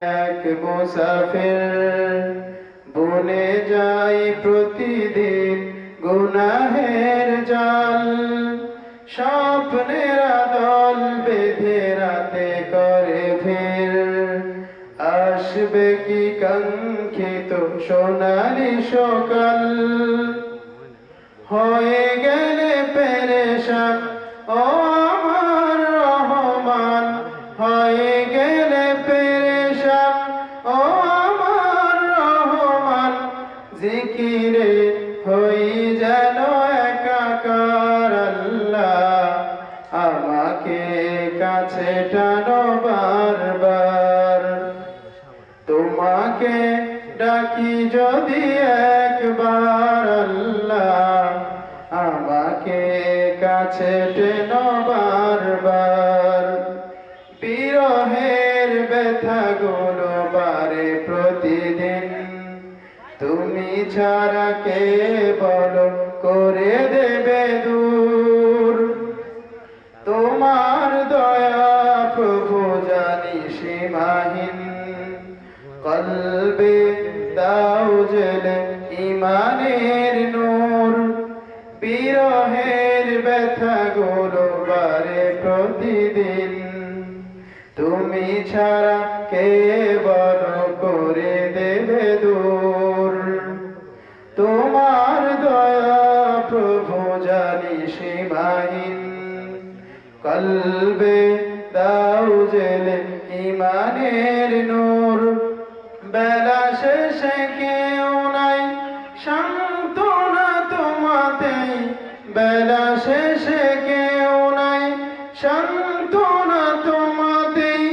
এক মুসাফির বনে যাই প্রতিদিন গুনাহের জাল, স্বপ্নের দল বেঁধে রাতে করে ভিড়। আসবে কি কাঙ্ক্ষিত সোনালি সকাল, হয়ে গেলে পেরেশান ও আমার রহমান, হয়ে গেলে পেরেশান ও আমার রহমান। জিকিরে হই যেন একাকার, আল্লাহ আমাকে কাছে টানো বারবার। তোমাকে ডাকি যদি একবার, আল্লাহ আমাকে কাছে টেনো বারবার। বিরহের ব্যথাগুলো বারে প্রতিদিন, তুমি ছাড়া কে বলো করে দেবে দূর। তোমার দয়া প্রভু জানি সীমাহীন, কলবে দাও জেলে ইমানের নূর। বিরহের ব্যথাগুলো বারে প্রতিদিন, তুমি ছাড়া কে বড় করে দেবে দূর। তোমার দয়া প্রভু জানি সীমাহীন, কলবে দাও জেলে ইমানের নূর। বেলা শেষে কেউ নাই সান্ত্বনা তোমাতেই, বেলা শেষে কেউ নাই সান্ত্বনা তোমাতেই।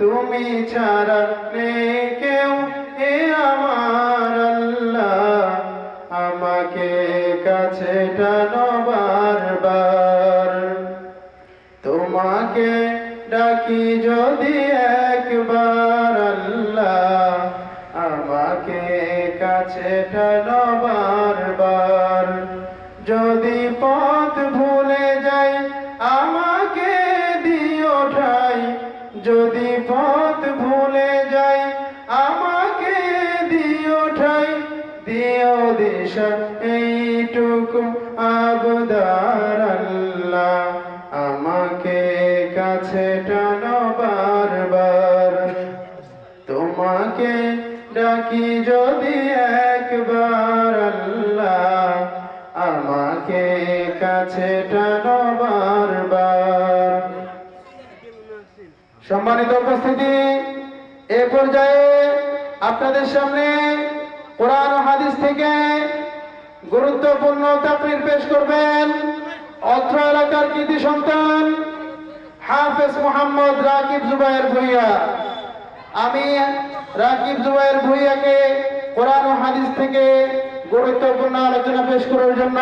তুমি ছাড়া নেই কেউ এ আমার আল্লাহ, আমাকে কাছে টানো বারবার। তোমাকে ডাকি যদি একবার, আল্লাহ আমাকে কাছে টানো বারবার। যদি পথ ভুলে যাই আমাকে দিও ঠাই, যদি পথ ভুলে যাই আমাকে দিও ঠাই। দিও দিশা এইটুকু আবদার, আল্লাহ আমাকে কাছে টানো বারবার। তোমাকে ডাকি যদি একবার, আল্লাহ আমাকে কাছে টানো বারবার। সম্মানিত উপস্থিতি, এ পর্যায়ে আপনাদের সামনে কোরআন ও হাদিস থেকে গুরুত্বপূর্ণ তাকরীর পেশ করবেন অত্র এলাকার কৃতি সন্তান হাফেজ মোহাম্মদ রাকিব জুবায়ের ভুঁইয়া। আমি রাকিব জুবায়ের ভুঁইয়াকে কোরআন ও হাদিস থেকে গুরুত্বপূর্ণ আলোচনা পেশ করার জন্য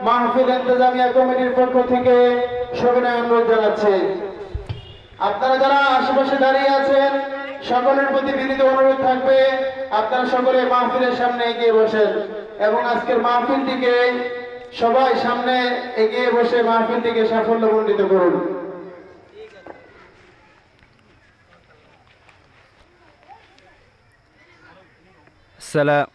মাহফিল ইন্তেজামিয়া কমিটির পক্ষ থেকে সবিনয় অনুরোধ জানাচ্ছি। আপনারা যারা আশেপাশে দাঁড়িয়ে আছেন সকলের প্রতি বিনীত অনুরোধ থাকবে আপনারা সকলে মাহফিলের সামনে এগিয়ে বসেন এবং আজকের মাহফিলটিকে সবাই সামনে এগিয়ে বসে মাহফিলটিকে সাফল্যমণ্ডিত করুন। সালাম